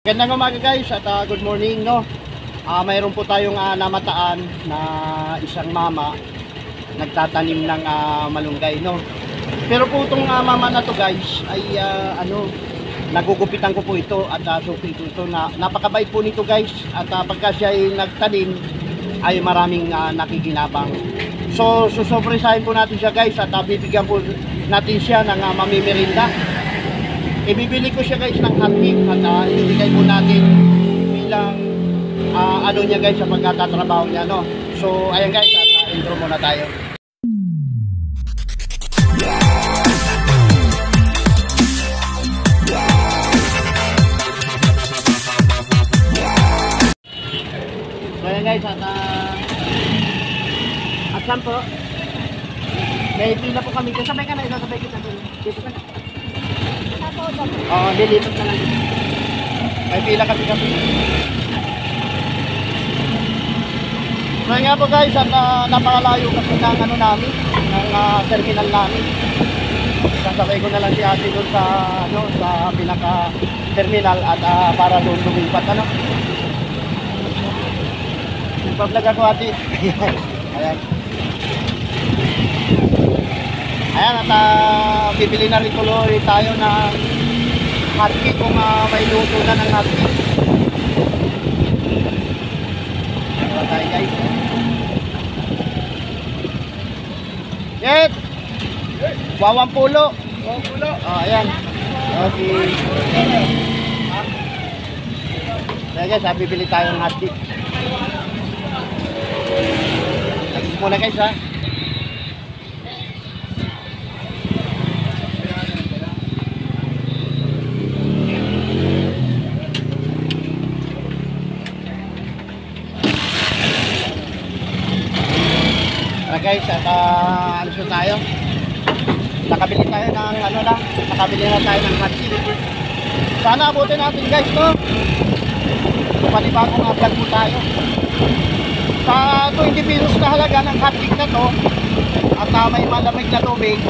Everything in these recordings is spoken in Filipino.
Gandang umaga guys at good morning no. Mayroon po tayong namataan na isang mama nagtatanim ng malunggay no. Pero po itong mama na to guys ay nagugupitan ko po ito at suki ito na napakabait po nito guys at pagka siya ay nagtanim ay maraming nakikinabang. So susurpresahin po natin siya guys at bibigyan po natin siya ng mamimerinda. Ibibili ko siya guys ng hotcake at ibigay po natin bilang ano niya guys sa pagkatatrabaho niya no. So ayan guys at intro muna tayo. So ayan guys at saan po? May pila po kami. Sabay ka na, isasabay kita dito ka na. Oo, dilipat na lang. May pila kasi. Ngayon nga po guys, at napakalayo kasi ng ano namin, ng terminal namin. Sasabay ko na lang si ate doon sa sa pinaka terminal at para doon lumipat ano. Nagpa-vlog ako ate. Ayan. Ayan at bibili na rin tuloy tayo ng hotcake kung may luto na ng hotcake. Ayan tayo guys. Yes! Wawang pulo. Oh, ayan. Okay. Ayan guys, bibili tayo ng hotcake. Lagis muna guys ha. Guys, at ano tayo? Nakabili tayo ng nakabili na tayo ng hotcake. Sana abutin natin guys no. Panibagong vlog po tayo. Sa 20 pesos na halaga ng hotcake na to at may malamig na tubig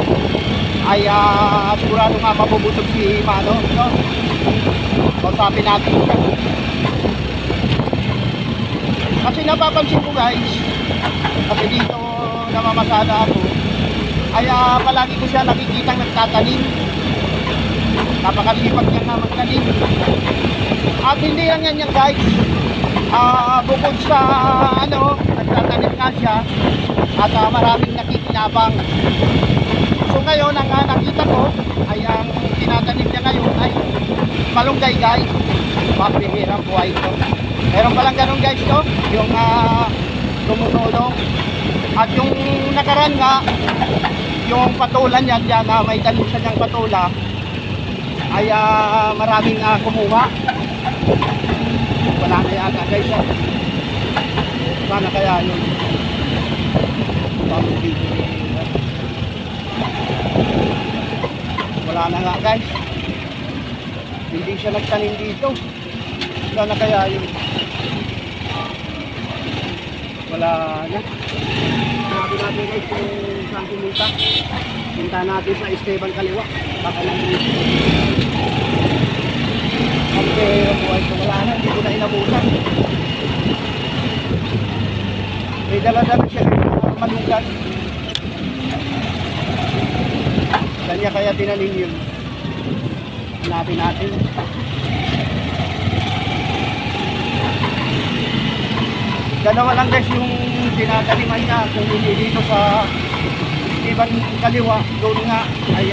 ay sigurado nga mabubusog si Mano no? Kausapin natin siya. Kasi napapansin ko guys, kasi dito namamasada ako ay palagi ko siya nakikitang nagtatanim. Napakasipag niya na magtanim at hindi lang yan guys, bukod sa nagtatanim nga siya at maraming nakikinabang. So ngayon ang nakita ko ay ang tinatanim niya ngayon ay malunggay guys. Mapihirang buhay ito. Meron palang ganun guys no, yung tumutulong. At yung nakaraan nga, yung patulan niya dyan na may tanim siya niyang patula ay maraming kumuha. Wala na yata guys. Sana kaya yun. Wala na nga guys. Hindi siya nagtanim dito. Sana kaya yun. Wala na. Sabi natin guys kung saan pumunta. Punta natin sa Esteban Kaliwa. Baka lang dito. Okay, buhay ko wala na. Hindi ko na inabutan. May dala-dala siya malunggan. Saan niya kaya tinanim yun? Hanapin natin. Dalawa lang guys yung tinataniman niya. Kung hindi dito sa Esteban Kaliwa, doon nga ay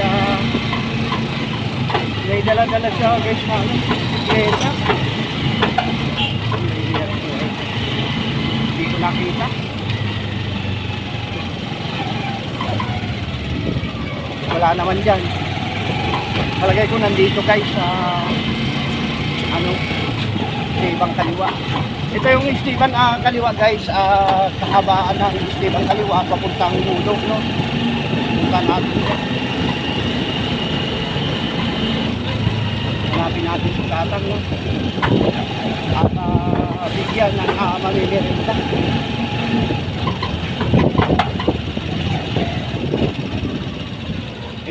may dala-dala siya guys na bisikleta. Hindi ko nakita. Wala naman dyan. Palagay ko nandito guys sa Esteban Kaliwa. Ito yung Esteban Kaliwa guys, kahabaan ng Esteban Kaliwa papuntang Mulog no. Punta natin. Hanapin natin sa katang no. At bigyan ng mamimerinda.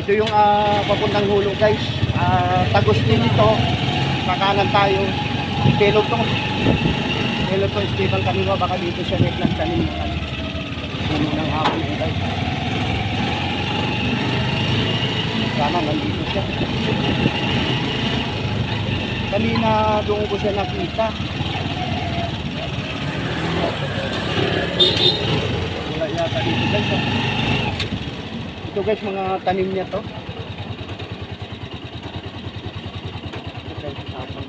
Ito yung papuntang Hulog guys. Tagos din ito. Kakanan tayo. Pilog to. Pilog to, Esteban Kaniwa. Baka dito siya nagtanim ng ano. Puno ng hapon yun guys. Sana nandito siya. Kanina doon ko siya nakita. Wala yata dito guys. Ito guys, mga tanim niya to. Ito guys, hapon.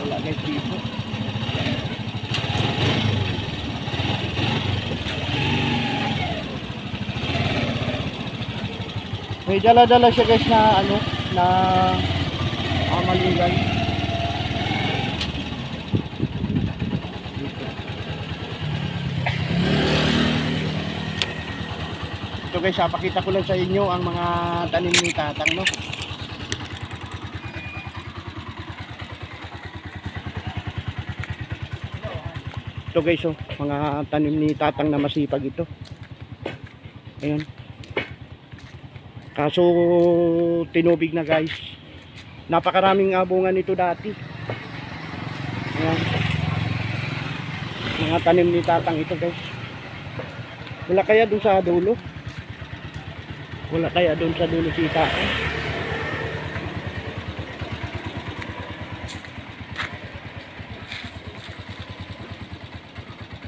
Wala guys dito. May dala-dala siya guys na ano, na malunggay. Ito guys, pakita ko lang sa inyo ang mga tanim ni Tatang, no. Ito guys, oh, mga tanim ni Tatang na masipag ito. Ayan. Kaso tinubig na guys. Napakaraming bunga nito dati. Ayan. Mga tanim ni Tatang ito guys. Wala kaya dun sa dulo? Wala kaya dun sa dulo si Tatang?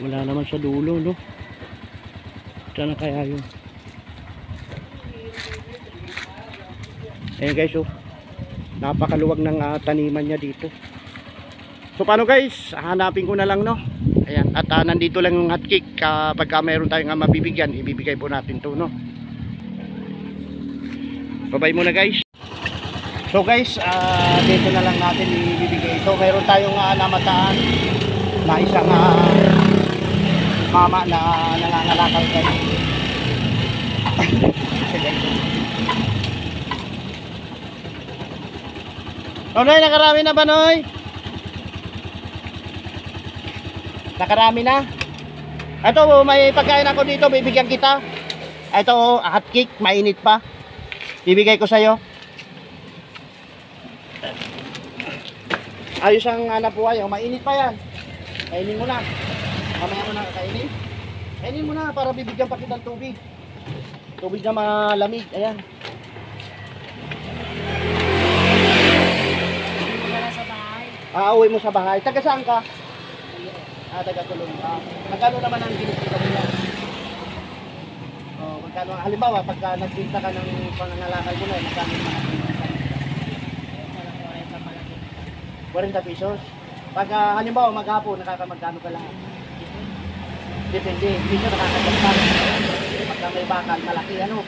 Wala naman sa dulo, no? Sana kaya yun? Ayan guys, oh. Napakaluwag ng taniman niya dito. So paano guys, hanapin ko na lang, no. Ayan, at nandito lang yung hotcake. Pagka mayroon tayong mabibigyan, ibibigay po natin to, no. Bye-bye muna guys. So guys, dito na lang natin ibibigay. So mayroon tayong namataan na isang mama na nangangalakal guys. Noy, nakarami na ba, Noy? Nakarami na? Ito, may pagkain ako dito, bibigyan kita. Ito, hot cake, mainit pa. Bibigay ko sa'yo. Ayos ang hanap buhay, mainit pa yan. Kainin mo na. Mamaya mo na kainin. Kainin mo na para bibigyan pa kitang tubig. Tubig na malamig, ayan. Uwi mo sa bahay. Taga saan ka? Taga Tulong. Magkano naman ang kinikita mo yan? Magkano? Halimbawa, pagka nagbinta ka ng pangangalakal mo na, magkano naman ang kinikita? 40 pesos. Pag halimbawa, maghapon, nakakamagkano ka lang? Depende. Hindi siya nakakagpag. Pagka may bakal, malaki, ano?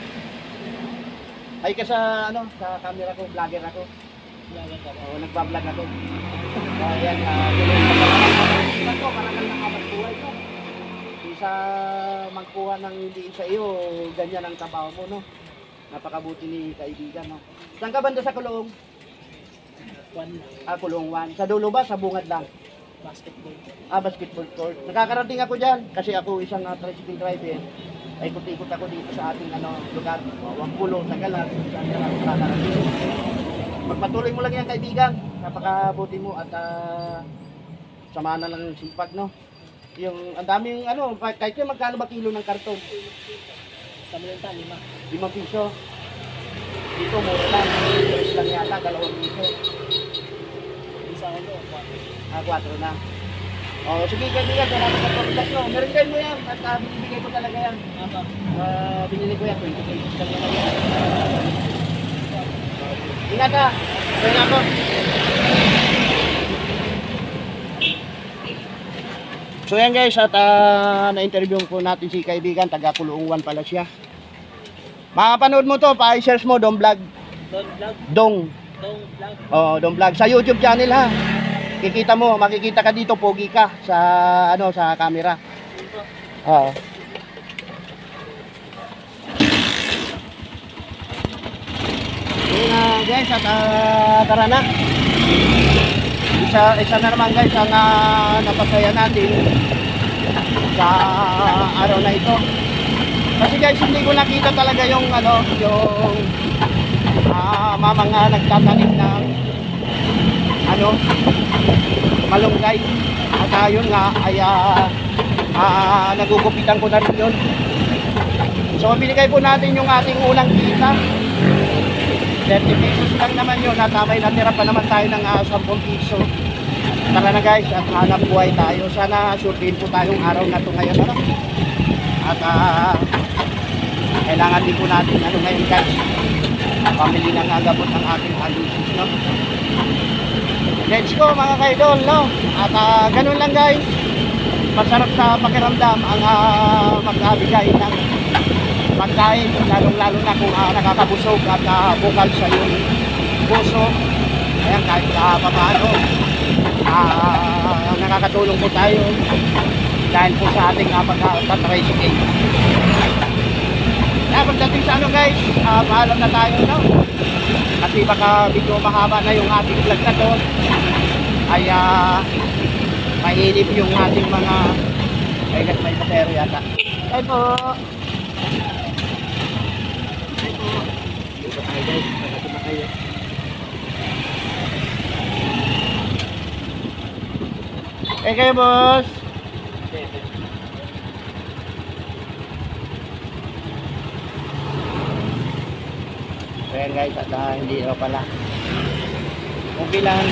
Ay ka sa, ano, sa camera ko, vlogger ako. Nagbablog ako. Ayan, tuloy ko, marangal ng amat buhay ko. Isa magkuha ng hindi sa iyo, ganyan ang trabaho mo, no? Napakabuti ni kaibigan, no? Saan ka banda sa Kulong? Kulong 1. Sa dulo ba? Sa bungad lang? Basketball. Basketball court. Nakakarating ako dyan, kasi ako isang tricycle driver. Ay ikot-ikot ako dito sa ating lugar. Wangkulo, Tagalag, saan ka lang nakakarating. Magpatuloy mo lang yan kaibigan, napakabuti mo at samahan na lang yung sipag, no? Yung ang daming kahit yung magkano ba kilo ng karton? Sa Malenta, 5 piso. Dito mura lang, 3 lang yata, 2 piso. Isa ako, 4 na. Sige kaibigan, salamat sa pagkakas, no? Meron kayo mo yan at binibigay ko talaga yan. Binili ko yan, 20 pesos lang yan. Ingat ka. Kaya ako. So yan guys, at na-interview ko natin si kaibigan, taga Kulong 1 pala siya. Makapanood mo to, pa-share mo, Dong Vlog. Dong Vlog. Dong Vlog. Sa YouTube channel ha. Kikita mo, makikita ka dito, pogi ka sa sa camera. Oo. Guys, at tara na. Isa na naman guys ang napasaya natin sa araw na ito. Kasi guys, hindi ko nakita talaga yung yung mamang nagtatanim ng ano, malunggay. At ayun nga ay nagugupitan ko na rin yun. So binigay po natin yung ating unang kita. 30 pesos lang naman yun. At may natira pa naman tayo ng 10 piso. Tara na guys, at hanap buhay tayo. Sana surtin po tayong araw na ito ngayon. Ano? At kailangan din po natin ano ngayon guys, pamili ng agabot ng ating alusis, no? Let's go mga kaidol, no? At ganun lang guys, masarap sa pakiramdam ang magbigay ng pagkain, lalong-lalo na kung nakakabusog at bukal sa iyong puso. Ayan, kahit paano nakakatulong po tayo dahil po sa ating pag-tricycle. Kaya pagdating sa ano guys, paalam na tayo, no? Kasi baka video mahaba na yung ating vlog na to, ay mahilip yung ating mga may pasero yata. Ay po! Dito tayo guys, dito na tayo. Eh kayo boss! Ayan guys, at hindi pala okay lang.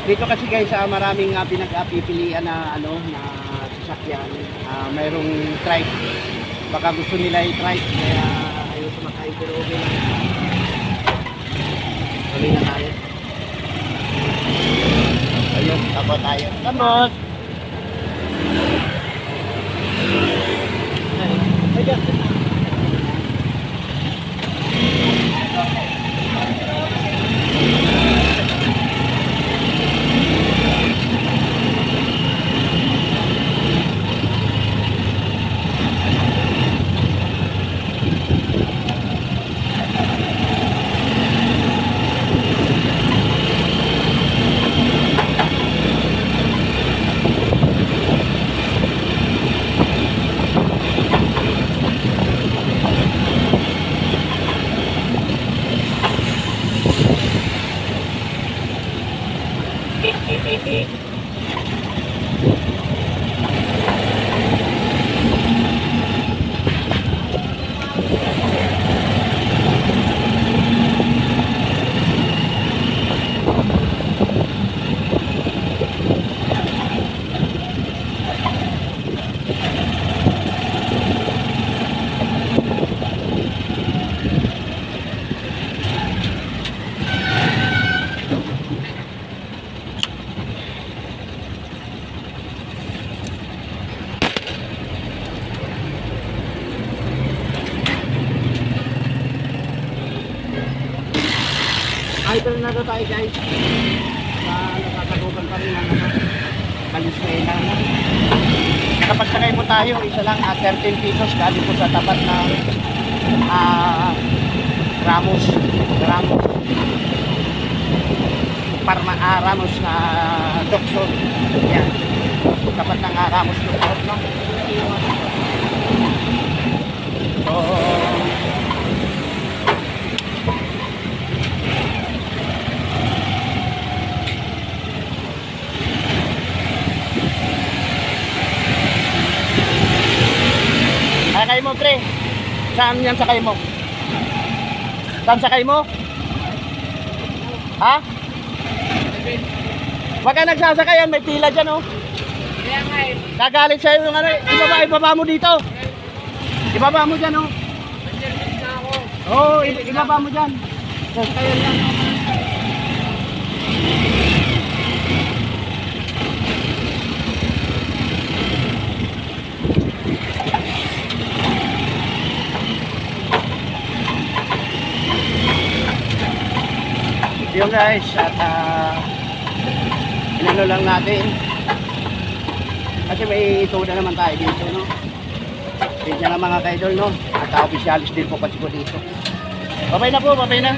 Dito kasi guys, maraming pinag-pipilian na ano na sasakyan. Mayroong trike, baka gusto nila i-trike, kaya ayaw sumakay, pero okay lang. Tuloy na tayo. Ayun, tapos tayo. Tapos! Idol na tayo guys, nakakatugan pa rin ang Valenzuela. Kapag sakay mo tayo, isa lang 13 pesos galing po sa tapat ng Ramos Ramos na doktor. Yan, tapat ng Ramos doktor, no? So sakay mo pre, saan yan sakay mo? Saan sakay mo? Ha? Wag ka nagsasakayan, may pila dyan oh. Gagalit sa'yo yung ano, ibaba mo dito. Ibaba mo dyan oh. Oo, ibaba mo dyan. Sasakayan yan. Yun guys, at inano lang natin kasi may ituda naman tayo dito, no? Hindi na mga kaidol, no? At officialis din po kasi po dito. Babay na po, babay na.